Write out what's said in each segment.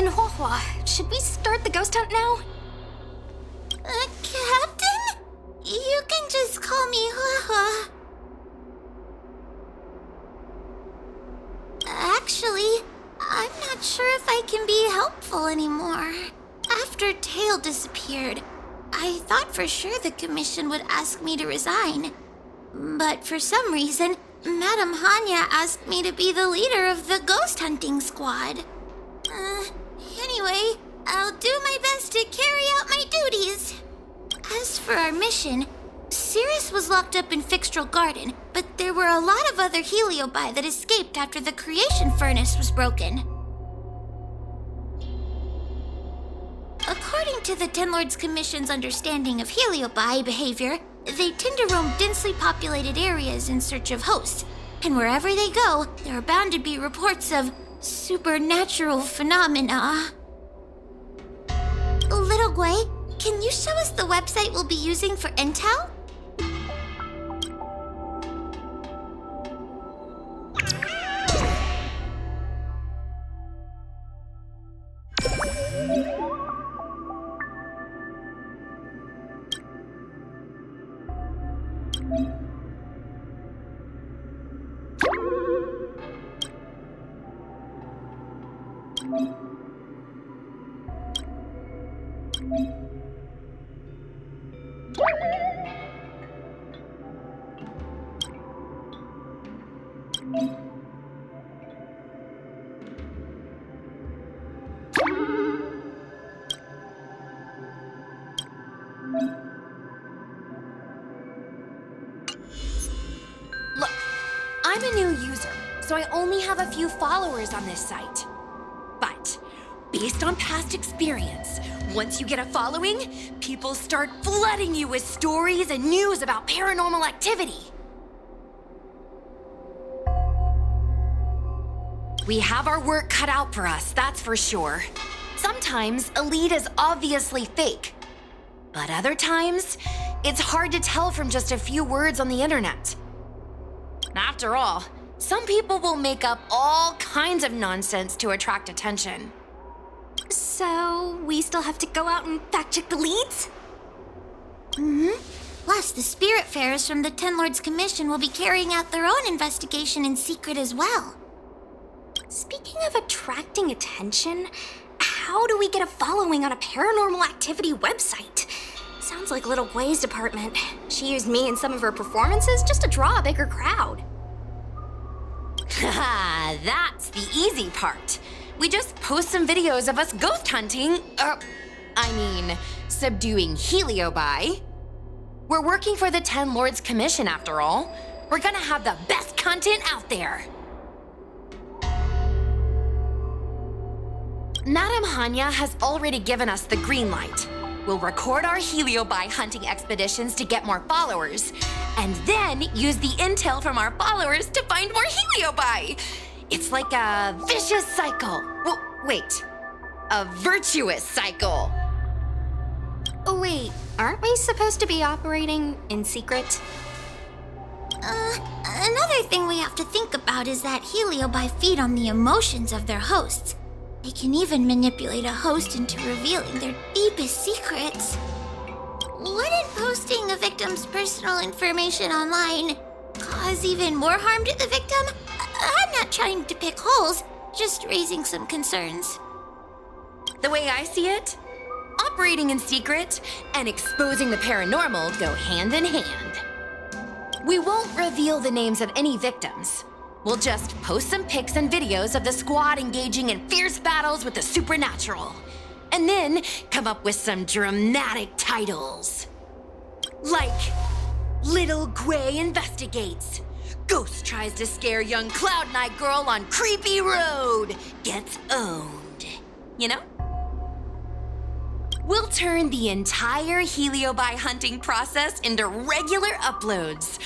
Captain Huohua, should we start the ghost hunt now? Captain? You can just call me Huohua. Actually, I'm not sure if I can be helpful anymore. After Tail disappeared, I thought for sure the commission would ask me to resign. But for some reason, Madame Hanya asked me to be the leader of the ghost hunting squad. Anyway, I'll do my best to carry out my duties. As for our mission, Cirrus was locked up in Fixtral Garden, but there were a lot of other Heliobi that escaped after the creation furnace was broken. According to the Ten Lords Commission's understanding of Heliobi behavior, they tend to roam densely populated areas in search of hosts, and wherever they go, there are bound to be reports of supernatural phenomena. Little Guay, can you show us the website we'll be using for intel? Look, I'm a new user, so I only have a few followers on this site. But, based on past experience, once you get a following, people start flooding you with stories and news about paranormal activity. We have our work cut out for us, that's for sure. Sometimes a lead is obviously fake. But other times, it's hard to tell from just a few words on the internet. After all, some people will make up all kinds of nonsense to attract attention. So, we still have to go out and fact-check the leads? Plus, the Spiritfarers from the Ten Lords Commission will be carrying out their own investigation in secret as well. Speaking of attracting attention, how do we get a following on a paranormal activity website? Sounds like Little Guay's department. She used me in some of her performances just to draw a bigger crowd. Haha, that's the easy part. We just post some videos of us ghost hunting, subduing Heliobi. We're working for the Ten Lords Commission after all. We're gonna have the best content out there. Madame Hanya has already given us the green light. We'll record our Heliobi hunting expeditions to get more followers, and then use the intel from our followers to find more Heliobi. It's like a vicious cycle. Well, wait, a virtuous cycle. Oh wait, aren't we supposed to be operating in secret? Another thing we have to think about is that Heliobi feed on the emotions of their hosts. They can even manipulate a host into revealing their deepest secrets. Wouldn't posting a victim's personal information online cause even more harm to the victim? I'm not trying to pick holes, just raising some concerns. The way I see it, operating in secret and exposing the paranormal go hand in hand. We won't reveal the names of any victims. We'll just post some pics and videos of the squad engaging in fierce battles with the supernatural. And then come up with some dramatic titles. Like, Little Guay investigates. Ghost tries to scare young Cloud Knight girl on creepy road. Gets owned. You know? We'll turn the entire Heliobi hunting process into regular uploads.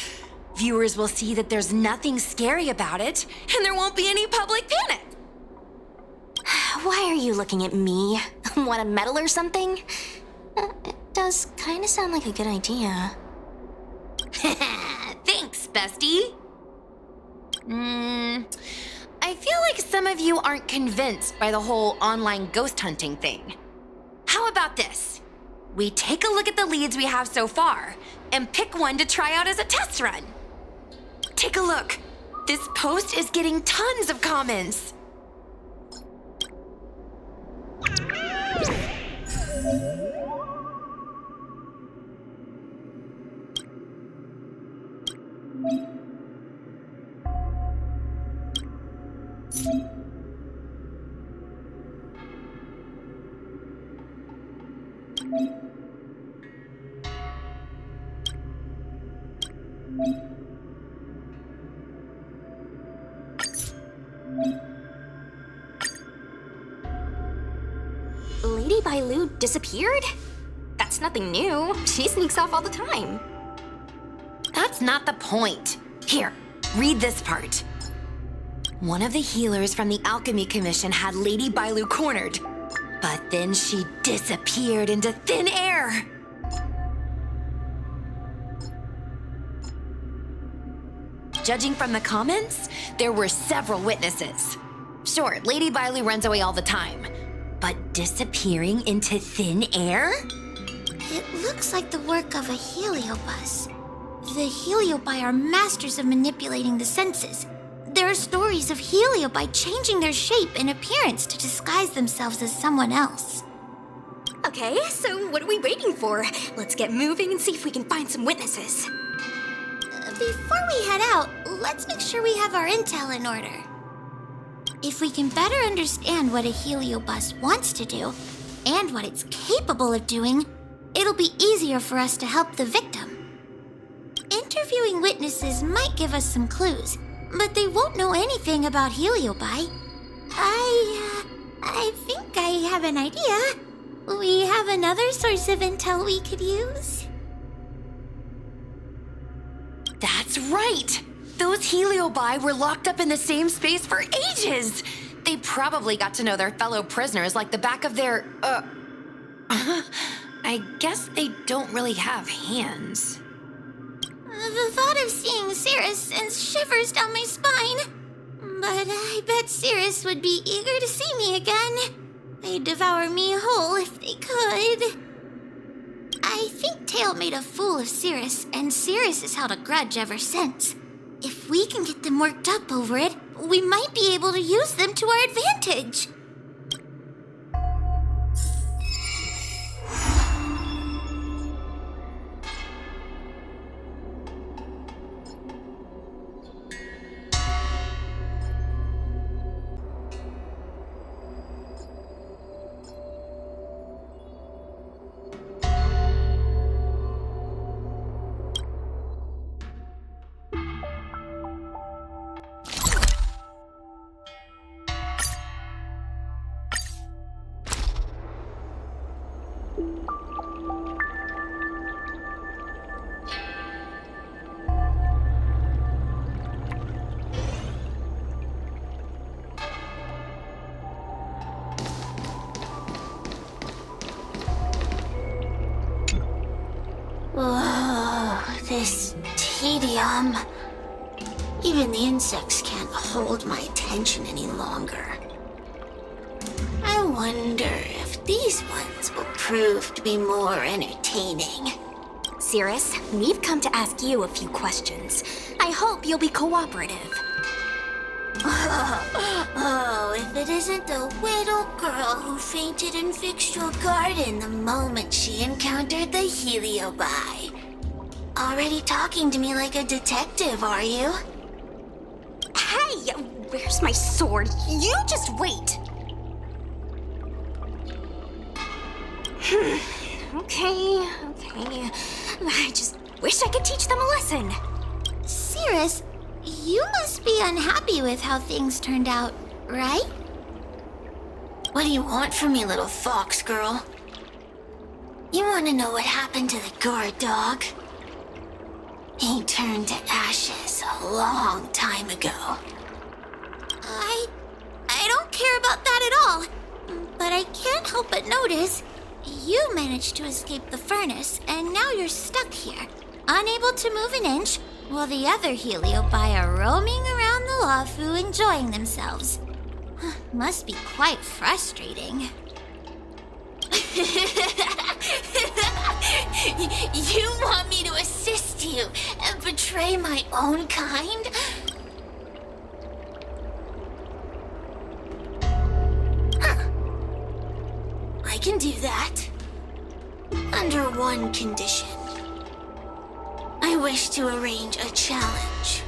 Viewers will see that there's nothing scary about it, and there won't be any public panic. Why are you looking at me? Want a medal or something? It does kind of sound like a good idea. Thanks, bestie. I feel like some of you aren't convinced by the whole online ghost hunting thing. How about this? We take a look at the leads we have so far and pick one to try out as a test run. Take a look. This post is getting tons of comments. Lady Bailu disappeared? That's nothing new. She sneaks off all the time. That's not the point. Here, read this part. One of the healers from the Alchemy Commission had Lady Bailu cornered, but then she disappeared into thin air. Judging from the comments, there were several witnesses. Sure, Lady Bailu runs away all the time, but disappearing into thin air? It looks like the work of a heliobus. The heliobi are masters of manipulating the senses. There are stories of heliobi changing their shape and appearance to disguise themselves as someone else. Okay, so what are we waiting for? Let's get moving and see if we can find some witnesses. Before we head out, let's make sure we have our intel in order. If we can better understand what a heliobus wants to do, and what it's capable of doing, it'll be easier for us to help the victim. Interviewing witnesses might give us some clues, but they won't know anything about heliobi. I think I have an idea. We have another source of intel we could use. That's right! Those heliobi were locked up in the same space for ages! They probably got to know their fellow prisoners like the back of their, I guess they don't really have hands. The thought of seeing Cirrus sends shivers down my spine. But I bet Cirrus would be eager to see me again. They'd devour me whole if they could. I think Tail made a fool of Cirrus, and Cirrus has held a grudge ever since. If we can get them worked up over it, we might be able to use them to our advantage. Oh, this tedium. Even the insects can't hold my attention any longer. I wonder if these ones will prove to be more entertaining. Cirrus, we've come to ask you a few questions. I hope you'll be cooperative. Oh, if it isn't the little girl who fainted and fixed your garden the moment she encountered the heliobi. Already talking to me like a detective, are you? Hey, where's my sword? You just wait. Okay. I just wish I could teach them a lesson. Cirrus, you must be unhappy with how things turned out, right? What do you want from me, little fox girl? You want to know what happened to the guard dog? He turned to ashes a long time ago. I don't care about that at all. But I can't help but notice you managed to escape the furnace, and now you're stuck here, unable to move an inch, while the other Heliobi are roaming around the Lawfu enjoying themselves. Must be quite frustrating. You want me to assist you and betray my own kind? Huh. I can do that. Under one condition. I wish to arrange a challenge.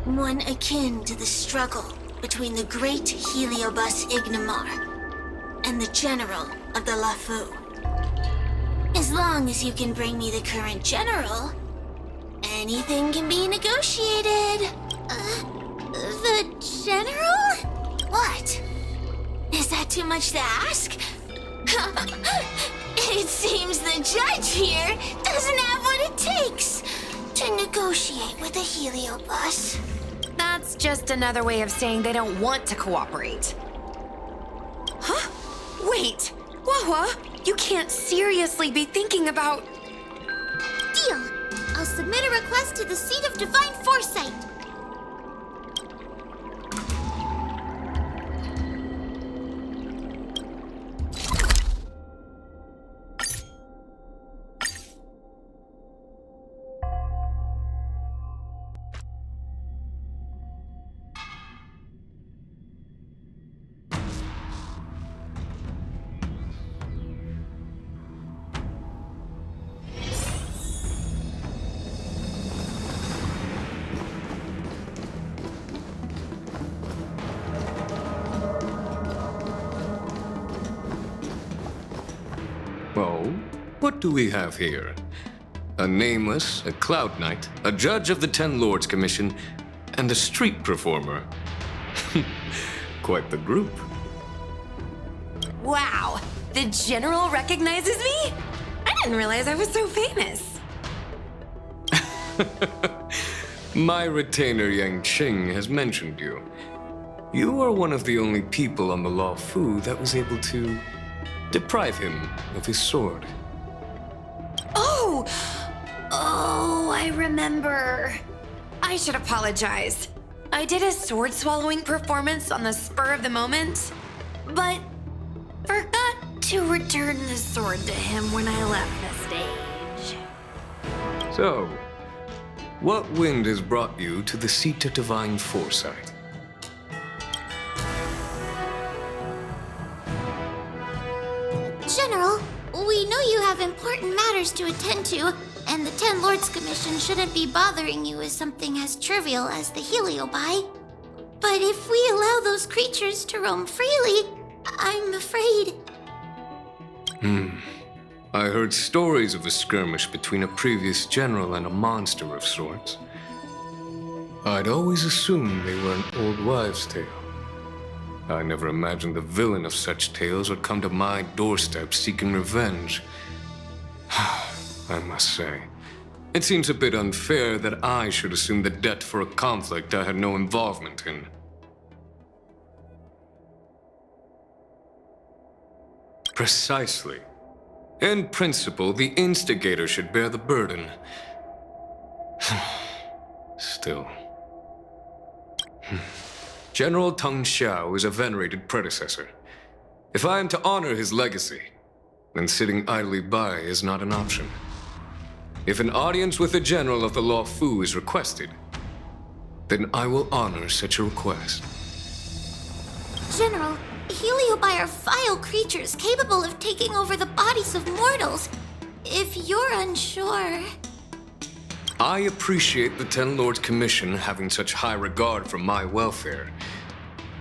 One akin to the struggle between the great Heliobus Ignamar and the general of the Lawfu. As long as you can bring me the current general, anything can be negotiated. The general? What? Is that too much to ask? It seems the judge here doesn't have what it takes to negotiate with a Heliobus. That's just another way of saying they don't want to cooperate. Huh? Wait, Wawa, you can't seriously be thinking about... Deal! I'll submit a request to the Seat of Divine Foresight. Oh, what do we have here? A nameless, a cloud knight, a judge of the Ten Lords Commission, and a street performer. Quite the group. Wow, the general recognizes me? I didn't realize I was so famous. My retainer Yang Qing has mentioned you. You are one of the only people on the Lawfu that was able to deprive him of his sword. Oh, I remember. I should apologize. I did a sword swallowing performance on the spur of the moment, but forgot to return the sword to him when I left the stage. So, what wind has brought you to the Seat of Divine Foresight? General, we know you have important matters to attend to, and the Ten Lords Commission shouldn't be bothering you with something as trivial as the Heliobi. But if we allow those creatures to roam freely, I'm afraid... I heard stories of a skirmish between a previous general and a monster of sorts. I'd always assumed they were an old wives' tale. I never imagined the villain of such tales would come to my doorstep seeking revenge. I must say, it seems a bit unfair that I should assume the debt for a conflict I had no involvement in. Precisely. In principle, the instigator should bear the burden. Still. General Teng Xiao is a venerated predecessor. If I am to honor his legacy, then sitting idly by is not an option. If an audience with the general of the Lawfu is requested, then I will honor such a request. General, Heliobi are vile creatures capable of taking over the bodies of mortals. If you're unsure... I appreciate the Ten Lords Commission having such high regard for my welfare.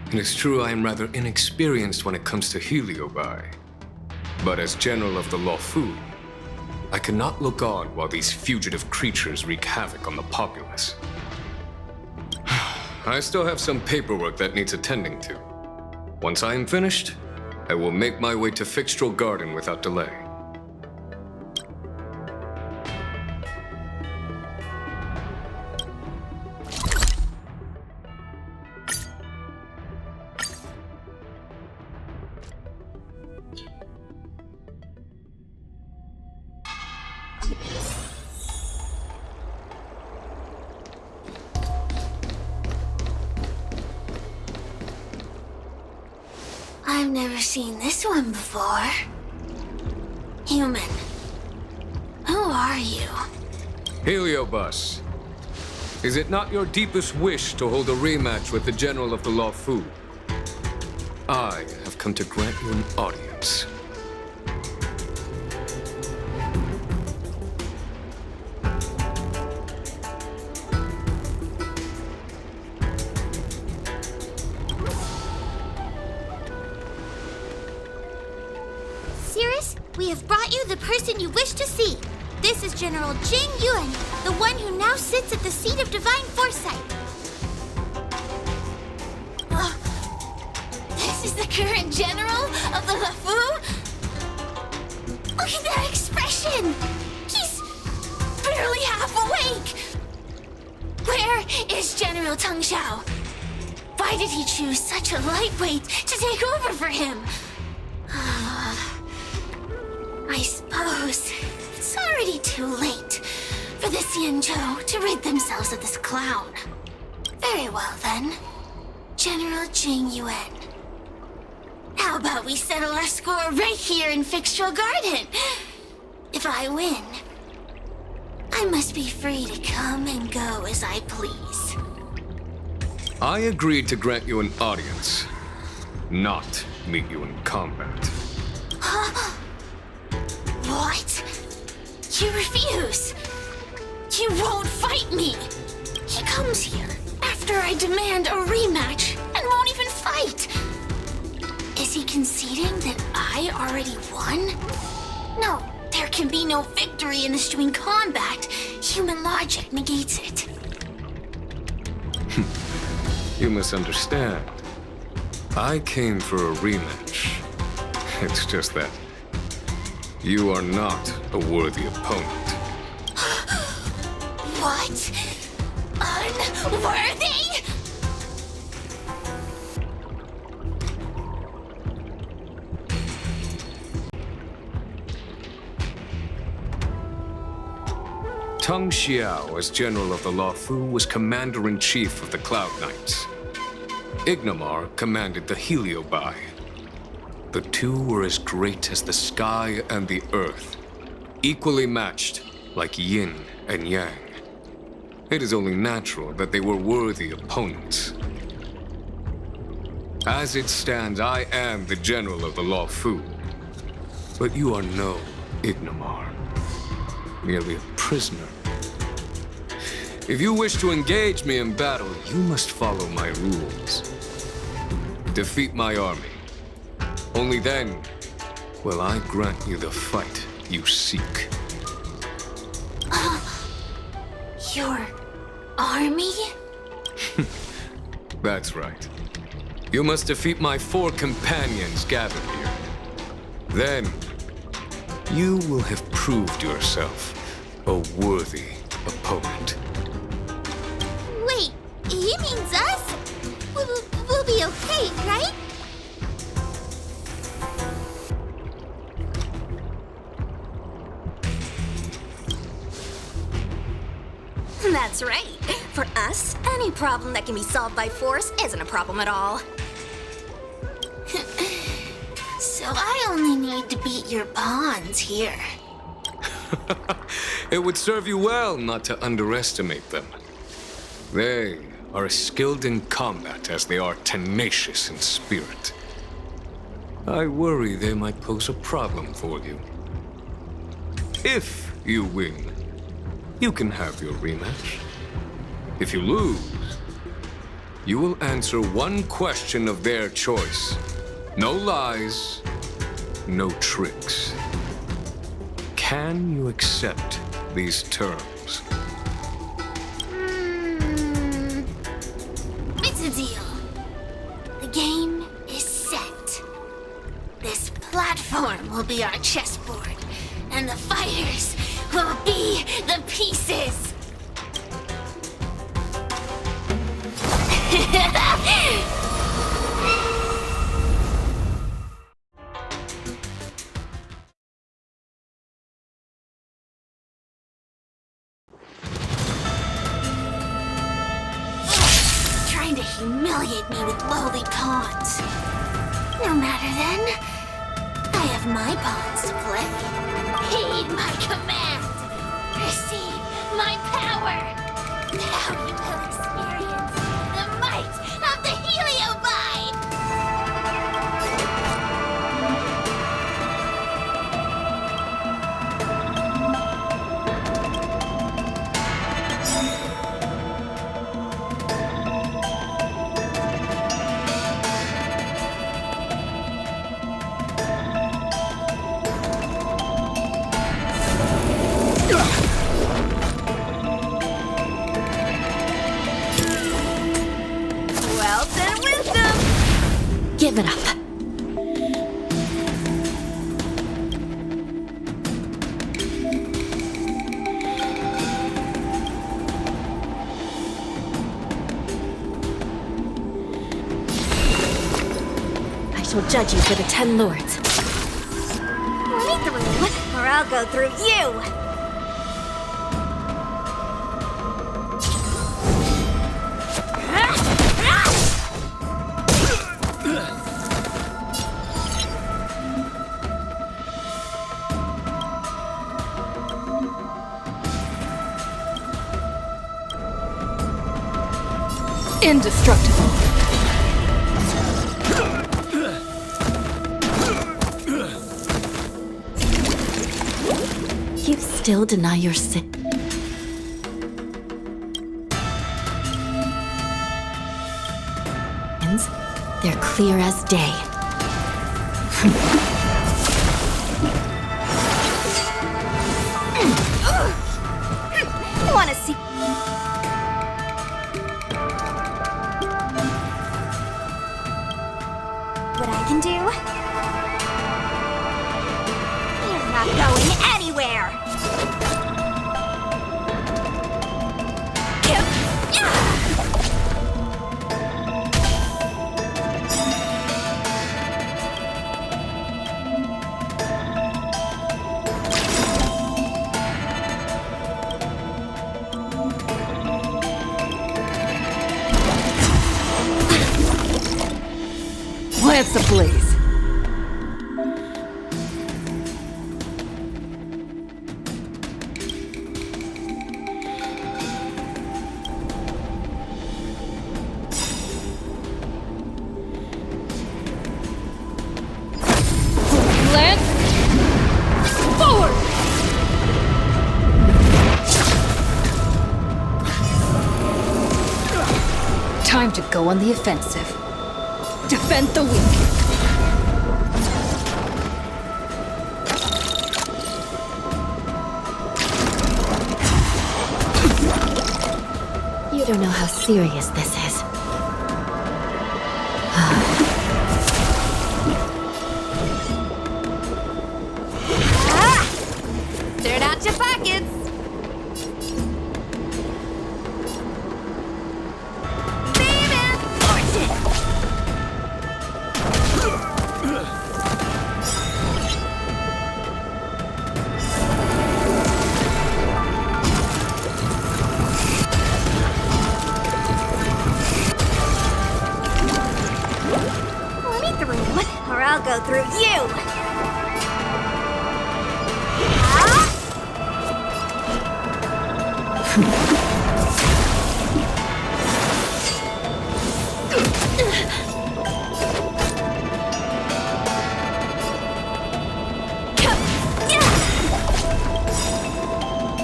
It is true I am rather inexperienced when it comes to Heliobi. But as General of the Lawfu, I cannot look on while these fugitive creatures wreak havoc on the populace. I still have some paperwork that needs attending to. Once I am finished, I will make my way to Fixtral Garden without delay. I've never seen this one before. Human. Who are you? Heliobus, is it not your deepest wish to hold a rematch with the General of the Law Fu? I have come to grant you an audience. Cirrus, we have brought you the person you wish to see. This is General Jing Yuan, the one who now sits at the seat of divine foresight. This is the current general of the LeFou? Look at that expression! He's barely half awake! Where is General Teng Xiao? Why did he choose such a lightweight to take over for him? I suppose it's already too late for the Xianzhou to rid themselves of this clown. Very well then, General Jing Yuan. How about we settle our score right here in Fixtual Garden? If I win, I must be free to come and go as I please. I agreed to grant you an audience, not meet you in combat. What? You refuse? You won't fight me! He comes here after I demand a rematch and won't even fight! Is he conceding that I already won? No, there can be no victory in this doing combat. Human logic negates it. You misunderstand. I came for a rematch. It's just that you are not a worthy opponent. What? Unworthy? Teng Xiao, as General of the Law Fu, was Commander-in-Chief of the Cloud Knights. Ignomar commanded the Heliobai. The two were as great as the sky and the earth, equally matched like yin and yang. It is only natural that they were worthy opponents. As it stands, I am the General of the Law Fu. But you are no Ignomar, merely a prisoner. If you wish to engage me in battle, you must follow my rules. Defeat my army. Only then will I grant you the fight you seek. Your army? That's right. You must defeat my 4 companions gathered here. Then, you will have proved yourself a worthy opponent. Wait, he means us? We'll be okay, right? That's right. For us, any problem that can be solved by force isn't a problem at all. So I only need to beat your pawns here. It would serve you well not to underestimate them. They are as skilled in combat as they are tenacious in spirit. I worry they might pose a problem for you. If you win, you can have your rematch. If you lose, you will answer one question of their choice. No lies, no tricks. Can you accept these terms? It's a deal. The game is set. This platform will be our chessboard, and the fighters will be the pieces. Trying to humiliate me with lowly pawns. No matter then. I have my pawns to play. Heed my command. Receive my power. Now you will experience the might of the Heliobite! Wealth and wisdom! Give it up. I shall judge you for the 10 lords. Let me through, or I'll go through you! Indestructible. You still deny your sin. They're clear as day. Wanna see? What I can do? You're not going anywhere! Lance ablaze. Lance, forward! Time to go on the offensive. Defend the weak. You don't know how serious this is. Turn out your pockets! Or I'll go through you!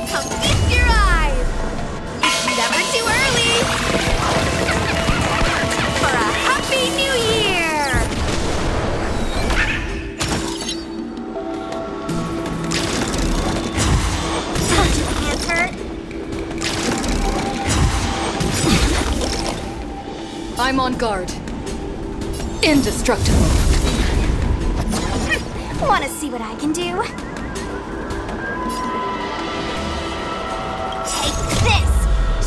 Come feast your eyes! It's never too early! For a happy new year! Don't your hands hurt? I'm on guard. Indestructible. Wanna see what I can do? Take this!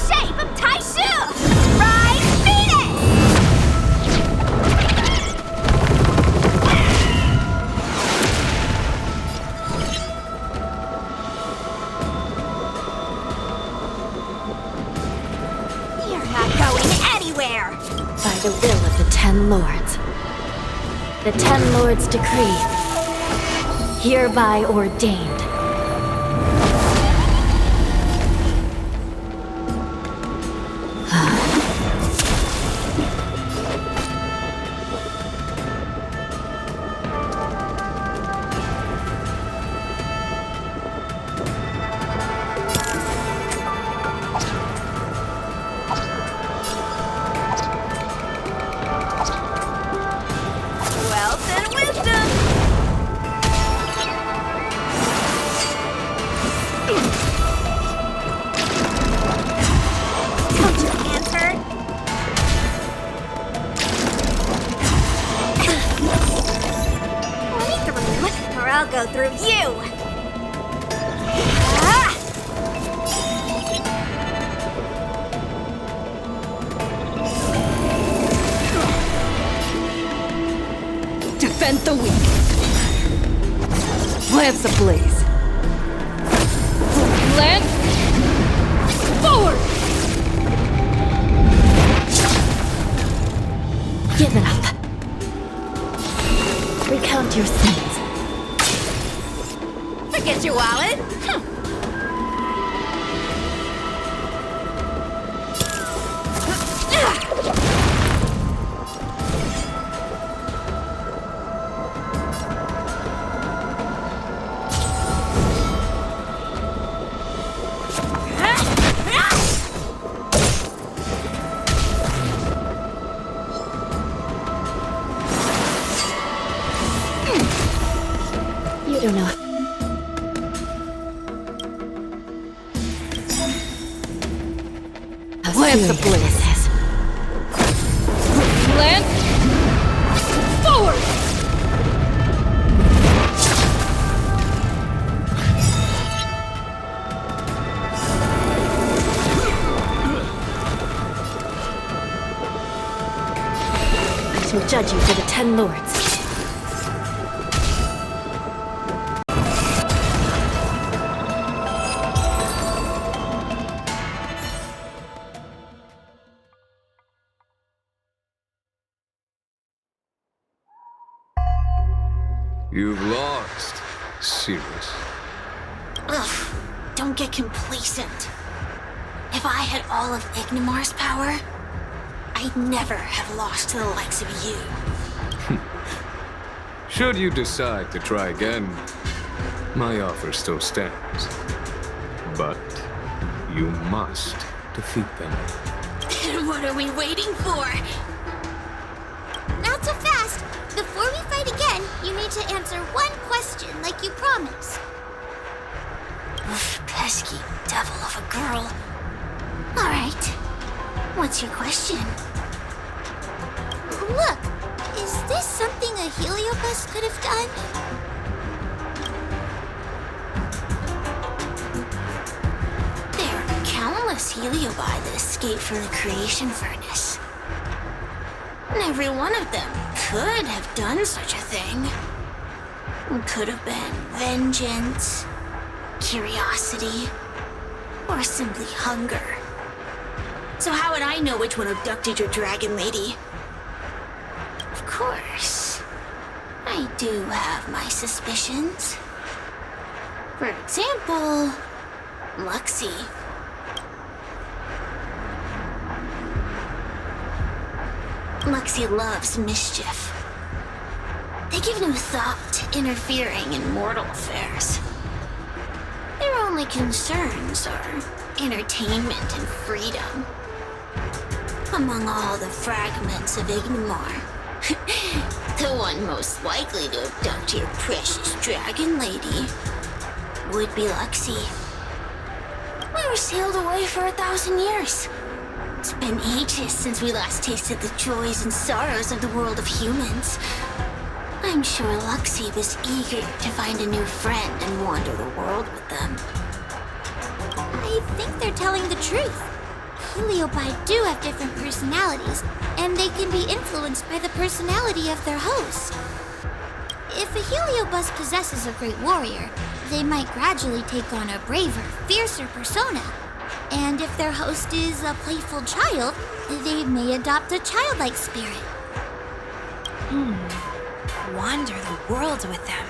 Shape of Taishu! Rise Venus! You're not going anywhere! By the will of the 10 lords. The Ten Lords' decree, hereby ordained. Wealth and wisdom! Don't you answer? Let me through, or I'll go through you. Ah! Defend the weak. Lance ablaze. Lance forward! Give it up. Recount your sins. Forget your wallet! You don't know. Lance ablaze. Lance forward! I shall judge you for the Ten Lords. You've lost, Sirius. Ugh, don't get complacent. If I had all of Ignimar's power, I'd never have lost to the likes of you. Should you decide to try again, my offer still stands. But you must defeat them. What are we waiting for? Not so fast. Before we fight again, you need to answer one question like you promised. Oof, pesky devil of a girl. All right. What's your question? Look, is this something a Heliobus could have done? There are countless Heliobi that escaped from the creation furnace. And every one of them could have done such a thing. It could have been vengeance, curiosity, or simply hunger. So how would I know which one abducted your dragon lady? Of course, I do have my suspicions. For example, Luxie. Luxie loves mischief. They give no thought to interfering in mortal affairs. Their only concerns are entertainment and freedom. Among all the fragments of Ignimar, the one most likely to abduct your precious dragon lady would be Luxie. We were sailed away for 1,000 years. It's been ages since we last tasted the joys and sorrows of the world of humans. I'm sure Luxie was eager to find a new friend and wander the world with them. I think they're telling the truth. Heliobi do have different personalities, and they can be influenced by the personality of their host. If a Heliobus possesses a great warrior, they might gradually take on a braver, fiercer persona. And if their host is a playful child, they may adopt a childlike spirit. wander the world with them.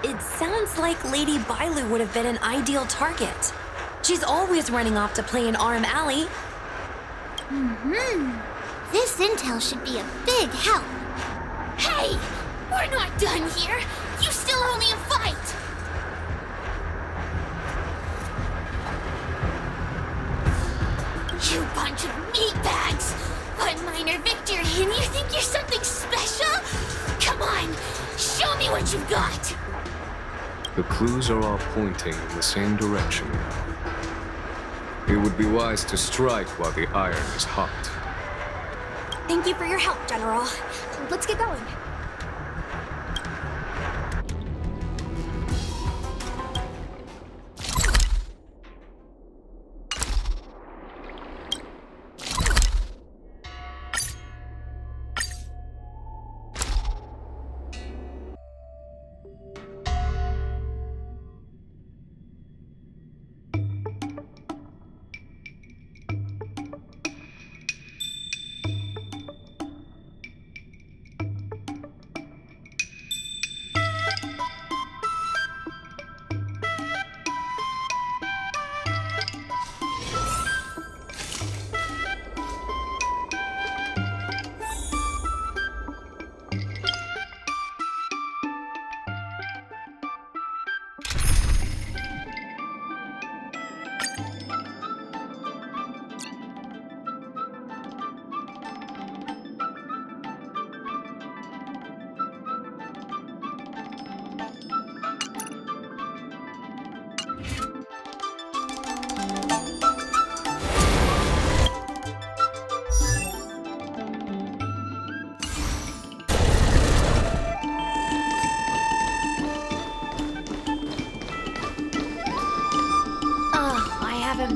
It sounds like Lady Bailu would have been an ideal target. She's always running off to play in Arm Alley. This intel should be a big help. Hey! We're not done here! You still owe me a fight! You bunch of meatbags! One minor victory and you think you're something special? Come on! Show me what you've got! The clues are all pointing in the same direction now. It would be wise to strike while the iron is hot. Thank you for your help, General. Let's get going.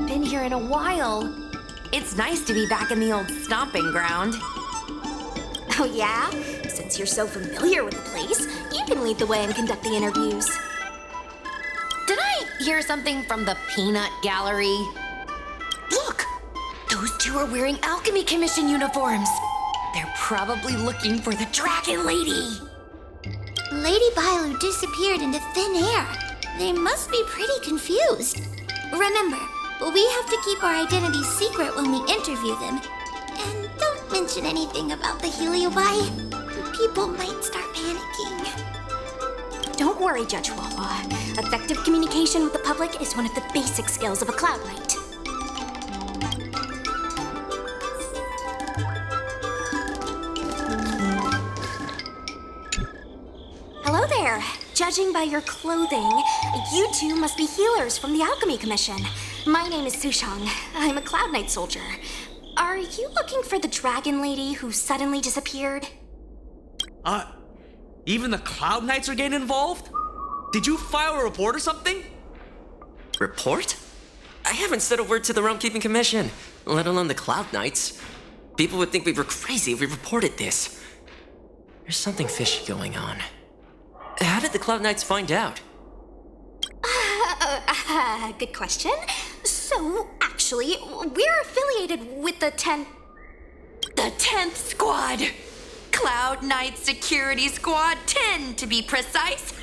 Been here in a while. It's nice to be back in the old stomping ground. Oh yeah? Since you're so familiar with the place, you can lead the way and conduct the interviews. Did I hear something from the Peanut Gallery? Look! Those two are wearing Alchemy Commission uniforms. They're probably looking for the Dragon Lady. Lady Bailu disappeared into thin air. They must be pretty confused. Remember, we have to keep our identities secret when we interview them. And don't mention anything about the Heliobi. People might start panicking. Don't worry, Judge Wawa. Effective communication with the public is one of the basic skills of a Cloud Knight. Hello there. Judging by your clothing, you two must be healers from the Alchemy Commission. My name is Sushang. I'm a Cloud Knight soldier. Are you looking for the Dragon Lady who suddenly disappeared? Even the Cloud Knights are getting involved? Did you file a report or something? Report? I haven't said a word to the Realm Keeping Commission, let alone the Cloud Knights. People would think we were crazy if we reported this. There's something fishy going on. How did the Cloud Knights find out? Good question. So, actually, we're affiliated with the 10th... The 10th Squad! Cloud Knight Security Squad 10, to be precise.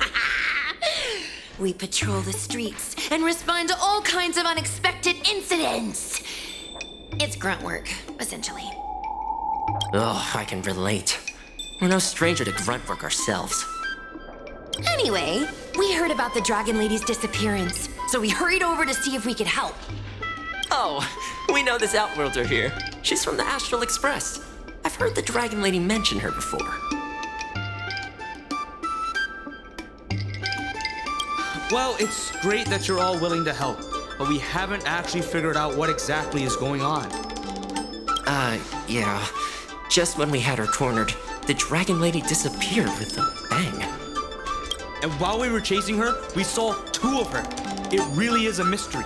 We patrol the streets and respond to all kinds of unexpected incidents. It's grunt work, essentially. Oh, I can relate. We're no stranger to grunt work ourselves. Anyway, we heard about the Dragon Lady's disappearance, so we hurried over to see if we could help. Oh, we know this Outworlder here. She's from the Astral Express. I've heard the Dragon Lady mention her before. Well, it's great that you're all willing to help, but we haven't actually figured out what exactly is going on. Yeah. Just when we had her cornered, the Dragon Lady disappeared with a bang. And while we were chasing her, we saw two of her. It really is a mystery.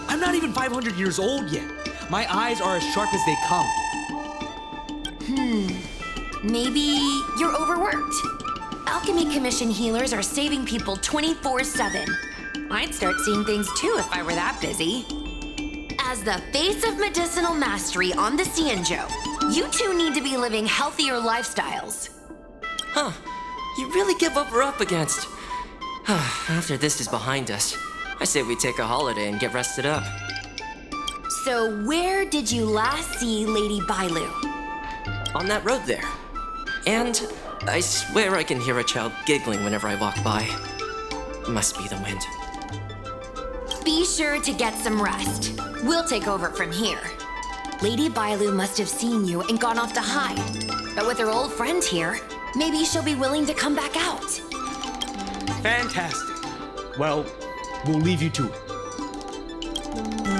I'm not even 500 years old yet. My eyes are as sharp as they come. Maybe you're overworked. Alchemy Commission healers are saving people 24/7. I'd start seeing things too if I were that busy. As the face of medicinal mastery on the Cienjo, you two need to be living healthier lifestyles. Huh. You really give what we're up against. After this is behind us, I say we take a holiday and get rested up. So where did you last see Lady Bailu? On that road there. And I swear I can hear a child giggling whenever I walk by. Must be the wind. Be sure to get some rest. We'll take over from here. Lady Bailu must have seen you and gone off to hide. But with her old friend here, maybe she'll be willing to come back out. Fantastic. Well, we'll leave you to it.